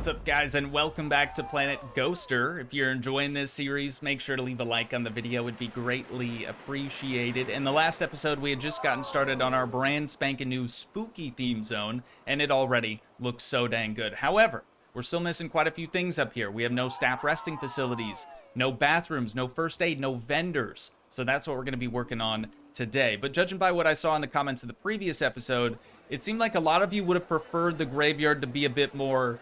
What's up, guys, and welcome back to Planet Ghoster. If you're enjoying this series, make sure to leave a like on the video. It'd be greatly appreciated. In the last episode, we had just gotten started on our brand spanking new spooky theme zone, and it already looks so dang good. However, we're still missing quite a few things up here. We have no staff resting facilities, no bathrooms, no first aid, no vendors. So that's what we're going to be working on today. But judging by what I saw in the comments of the previous episode, it seemed like a lot of you would have preferred the graveyard to be a bit more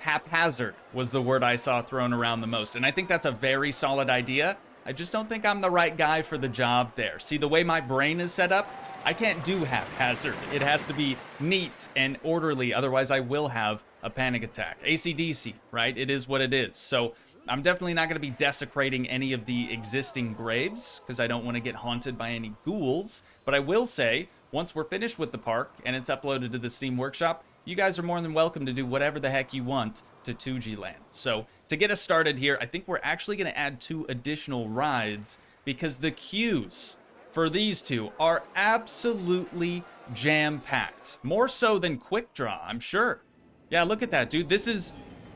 haphazard, was the word I saw thrown around the most. And I think that's a very solid idea. I just don't think I'm the right guy for the job there. See, the way my brain is set up, I can't do haphazard. It has to be neat and orderly, otherwise I will have a panic attack. AC/DC, right? It is what it is. So I'm definitely not going to be desecrating any of the existing graves, because I don't want to get haunted by any ghouls. But I will say, once we're finished with the park and it's uploaded to the Steam Workshop, you guys are more than welcome to do whatever the heck you want to Toogii Land. So to get us started here, I think we're actually going to add 2 additional rides, because the queues for these 2 are absolutely jam-packed. More so than Quick Draw, I'm sure. Yeah, look at that, dude. This is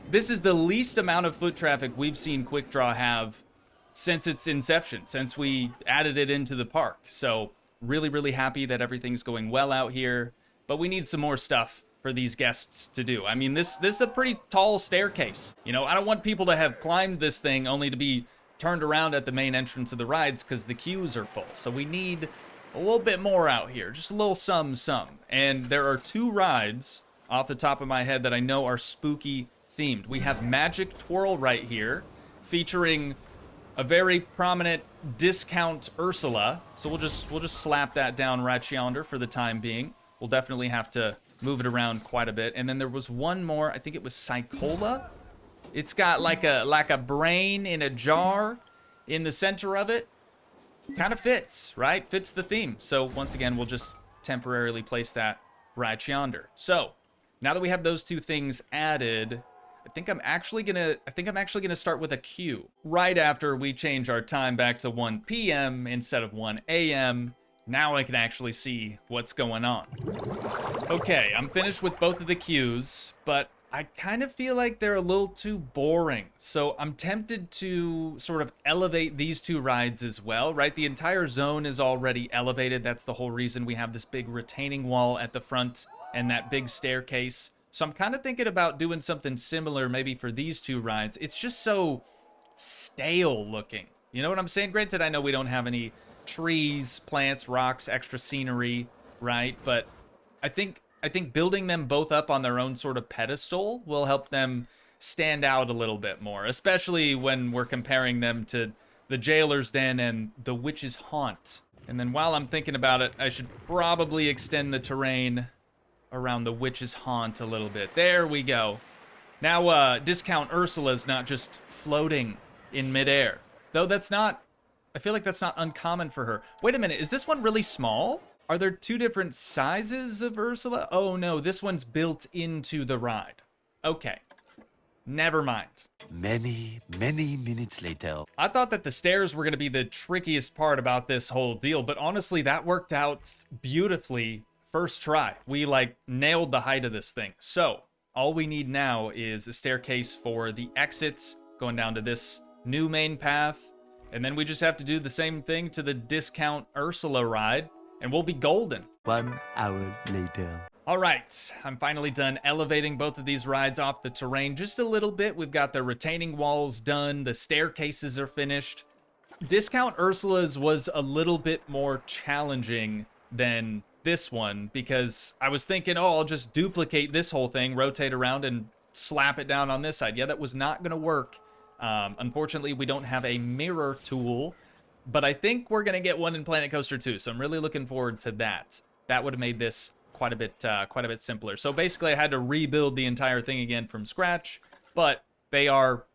the least amount of foot traffic we've seen Quick Draw have since its inception, since we added it into the park. So really, really happy that everything's going well out here, but we need some more stuff for these guests to do. I mean, this is a pretty tall staircase. You know, I don't want people to have climbed this thing only to be turned around at the main entrance of the rides because the queues are full. So we need a little bit more out here, just a little some. And there are 2 rides off the top of my head that I know are spooky themed. We have Magic Twirl right here, featuring a very prominent discount Ursula. So we'll just slap that down right yonder for the time being. We'll definitely have to move it around quite a bit. And then there was one more, I think it was Psychola. It's got like a brain in a jar in the center of it. Kind of fits, right? Fits the theme. So once again, we'll just temporarily place that right yonder. So now that we have those 2 things added, I think I'm actually gonna start with a queue right after we change our time back to 1 p.m. instead of 1 a.m. Now I can actually see what's going on. Okay, I'm finished with both of the queues, but I kind of feel like they're a little too boring. So I'm tempted to sort of elevate these 2 rides as well, right? The entire zone is already elevated. That's the whole reason we have this big retaining wall at the front and that big staircase. So I'm kind of thinking about doing something similar maybe for these 2 rides. It's just so stale looking. You know what I'm saying? Granted, I know we don't have any trees, plants, rocks, extra scenery, right? But I think building them both up on their own sort of pedestal will help them stand out a little bit more, especially when we're comparing them to the Jailer's Den and the Witch's Haunt. And then while I'm thinking about it, I should probably extend the terrain around the Witch's Haunt a little bit. There we go. Now, Discount Ursula's not just floating in midair. Though I feel like that's not uncommon for her. Wait a minute, is this one really small? Are there 2 different sizes of Ursula? Oh no, this one's built into the ride. Okay, never mind. Many minutes later. I thought that the stairs were gonna be the trickiest part about this whole deal, but honestly, that worked out beautifully first try. We like nailed the height of this thing. So all we need now is a staircase for the exit going down to this new main path. And then we just have to do the same thing to the Discount Ursula ride, and we'll be golden. 1 hour later. All right, I'm finally done elevating both of these rides off the terrain just a little bit. We've got the retaining walls done. The staircases are finished. Discount Ursula's was a little bit more challenging than this one, because I was thinking, oh, I'll just duplicate this whole thing, rotate around, and slap it down on this side. Yeah, that was not going to work. Unfortunately, we don't have a mirror tool, but I think we're going to get one in Planet Coaster 2, so I'm really looking forward to that. That would have made this quite a bit simpler. So basically, I had to rebuild the entire thing again from scratch, but they are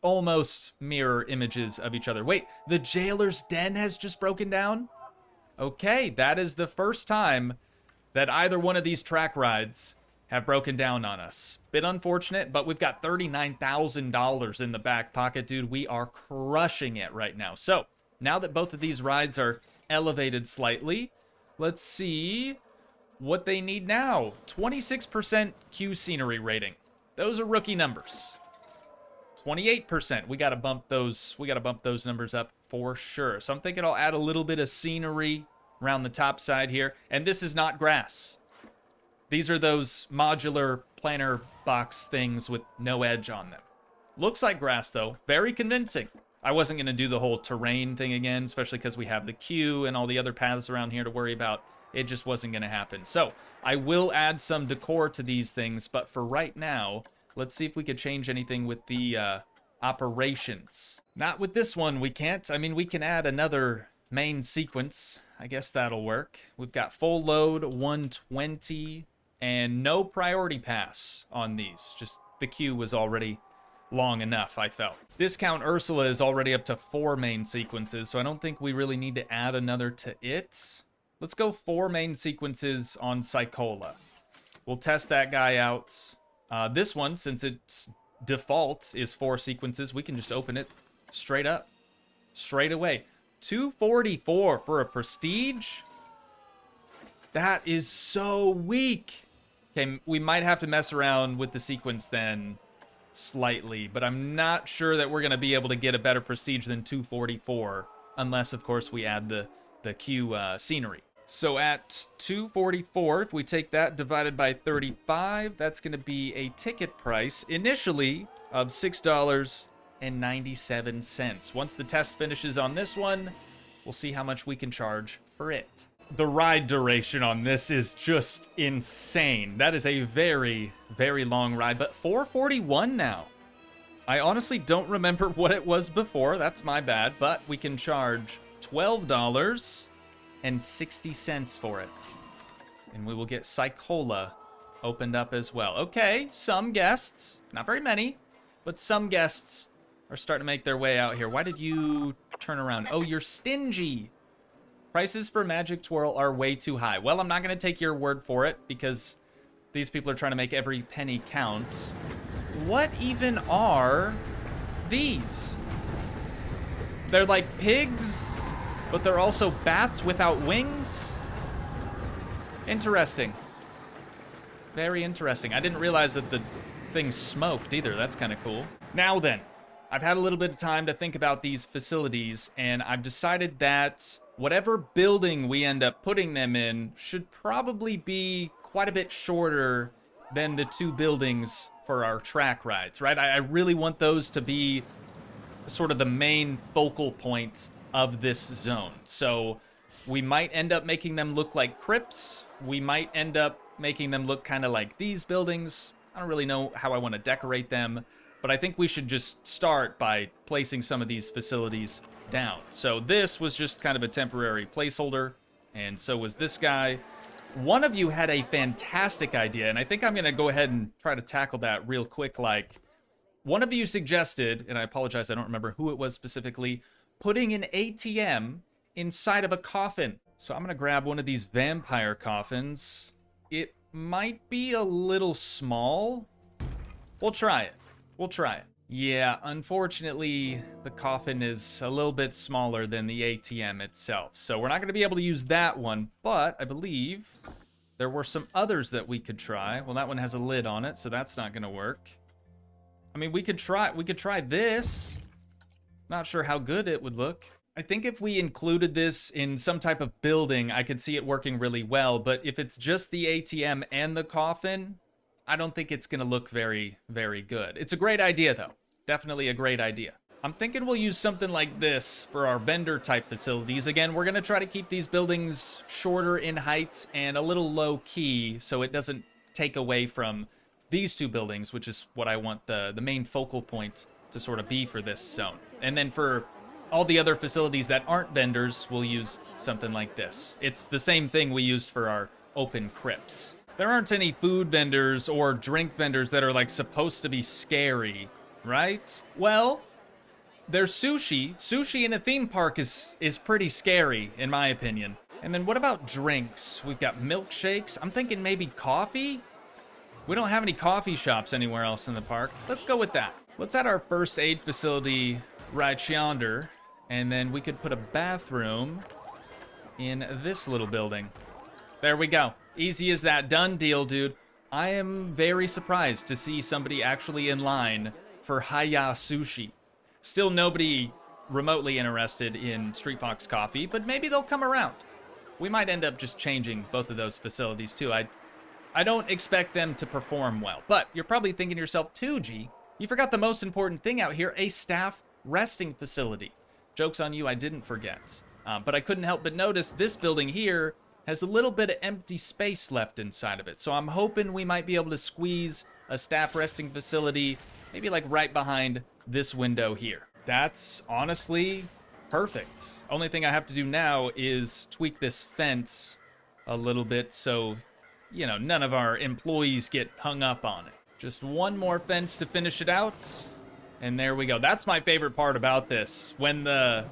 almost mirror images of each other. Wait, the Jailer's Den has just broken down? Okay, that is the first time that either one of these track rides have broken down on us. Bit unfortunate, but we've got $39,000 in the back pocket, dude. We are crushing it right now. So now that both of these rides are elevated slightly, let's see what they need now. 26% queue scenery rating. Those are rookie numbers. 28%. We gotta bump those numbers up for sure. So I'm thinking I'll add a little bit of scenery around the top side here. And this is not grass. These are those modular planter box things with no edge on them. Looks like grass though. Very convincing. I wasn't gonna do the whole terrain thing again, especially because we have the queue and all the other paths around here to worry about. It just wasn't gonna happen. So I will add some decor to these things, but for right now, let's see if we could change anything with the operations. Not with this one, we can't. I mean, we can add another main sequence. I guess that'll work. We've got full load, 120, and no priority pass on these. Just the queue was already long enough, I felt. Discount Ursula is already up to 4 main sequences, so I don't think we really need to add another to it. Let's go 4 main sequences on Psychola. We'll test that guy out. This one, since its default is 4 sequences, we can just open it straight up, straight away. 244 for a prestige? That is so weak. Okay, we might have to mess around with the sequence then slightly, but I'm not sure that we're going to be able to get a better prestige than 244, unless, of course, we add the queue scenery. So at 244, if we take that divided by 35, that's going to be a ticket price initially of $6.97. Once the test finishes on this one, we'll see how much we can charge for it. The ride duration on this is just insane. That is a very, very long ride, but 441 now. I honestly don't remember what it was before. That's my bad, but we can charge $12.60 for it. And we will get Psychola opened up as well. Okay, some guests, not very many, but some guests are starting to make their way out here. Why did you turn around? Oh, you're stingy. Prices for Magic Twirl are way too high. Well, I'm not going to take your word for it because these people are trying to make every penny count. What even are these? They're like pigs, but they're also bats without wings? Interesting. Very interesting. I didn't realize that the thing smoked either. That's kind of cool. Now then, I've had a little bit of time to think about these facilities, and I've decided that whatever building we end up putting them in should probably be quite a bit shorter than the 2 buildings for our track rides, right? I really want those to be sort of the main focal point of this zone. So we might end up making them look like crypts. We might end up making them look kind of like these buildings. I don't really know how I want to decorate them, but I think we should just start by placing some of these facilities down. So this was just kind of a temporary placeholder, and so was this guy. One of you had a fantastic idea, and I think I'm going to go ahead and try to tackle that real quick. Like, one of you suggested, and I apologize, I don't remember who it was specifically, putting an ATM inside of a coffin. So I'm going to grab one of these vampire coffins. It might be a little small. We'll try it. We'll try it. Yeah, unfortunately, the coffin is a little bit smaller than the ATM itself. So we're not going to be able to use that one, but I believe there were some others that we could try. Well, that one has a lid on it, so that's not going to work. I mean, we could try this. Not sure how good it would look. I think if we included this in some type of building, I could see it working really well, but if it's just the ATM and the coffin, I don't think it's going to look very, very good. It's a great idea, though. Definitely a great idea. I'm thinking we'll use something like this for our vendor-type facilities. Again, we're going to try to keep these buildings shorter in height and a little low-key so it doesn't take away from these 2 buildings, which is what I want the main focal point to sort of be for this zone. And then for all the other facilities that aren't vendors, we'll use something like this. It's the same thing we used for our open crypts. There aren't any food vendors or drink vendors that are like supposed to be scary, right? Well, there's sushi. Sushi in a theme park is pretty scary, in my opinion. And then what about drinks? We've got milkshakes. I'm thinking maybe coffee? We don't have any coffee shops anywhere else in the park. Let's go with that. Let's add our first aid facility right yonder, and then we could put a bathroom in this little building. There we go. Easy as that. Done deal, dude. I am very surprised to see somebody actually in line for Haya Sushi. Still nobody remotely interested in Street Fox Coffee, but maybe they'll come around. We might end up just changing both of those facilities too. I don't expect them to perform well, but you're probably thinking to yourself, Toogii, you forgot the most important thing out here, a staff resting facility. Joke's on you, I didn't forget. But I couldn't help but notice this building here has a little bit of empty space left inside of it. So I'm hoping we might be able to squeeze a staff resting facility, maybe like right behind this window here. That's honestly perfect. Only thing I have to do now is tweak this fence a little bit so, you know, none of our employees get hung up on it. Just one more fence to finish it out. And there we go. That's my favorite part about this. When the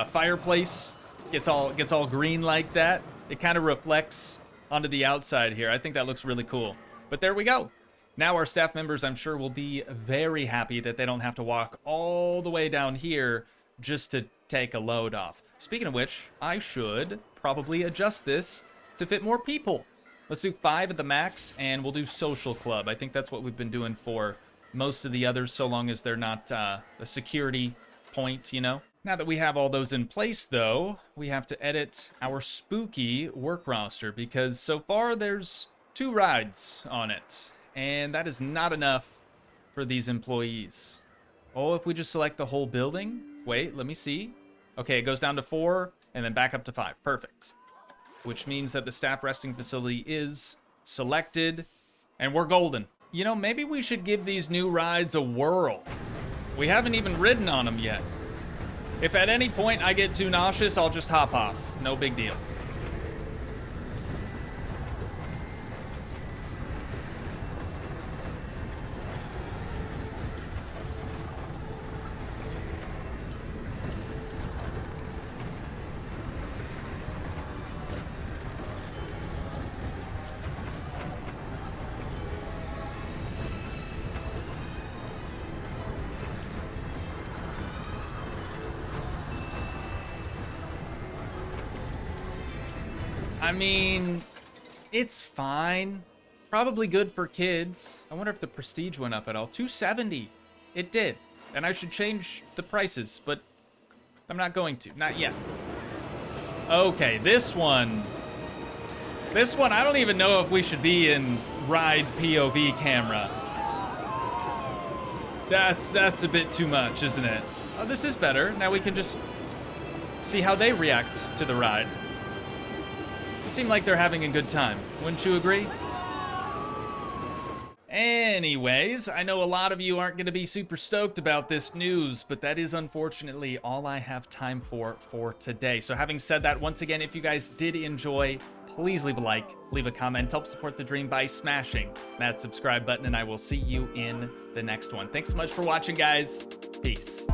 fireplace gets all green like that, it kind of reflects onto the outside here. I think that looks really cool. But there we go. Now our staff members, I'm sure, will be very happy that they don't have to walk all the way down here just to take a load off. Speaking of which, I should probably adjust this to fit more people. Let's do 5 at the max, and we'll do social club. I think that's what we've been doing for most of the others, so long as they're not a security point, you know? Now that we have all those in place, though, we have to edit our spooky work roster, because so far there's 2 rides on it, and that is not enough for these employees. Oh, if we just select the whole building? Wait, let me see. Okay, it goes down to 4, and then back up to 5. Perfect. Which means that the staff resting facility is selected, and we're golden. You know, maybe we should give these new rides a whirl. We haven't even ridden on them yet. If at any point I get too nauseous, I'll just hop off. No big deal. I mean, it's fine. Probably good for kids. I wonder if the prestige went up at all. $270. It did. And I should change the prices, but I'm not going to. Not yet. Okay, this one. This one, I don't even know if we should be in ride POV camera. That's a bit too much, isn't it? Oh, this is better. Now we can just see how they react to the ride. They seem like they're having a good time. Wouldn't you agree? Anyways, I know a lot of you aren't going to be super stoked about this news, but that is unfortunately all I have time for today. So having said that, once again, if you guys did enjoy, please leave a like, leave a comment, help support the dream by smashing that subscribe button, and I will see you in the next one. Thanks so much for watching, guys. Peace.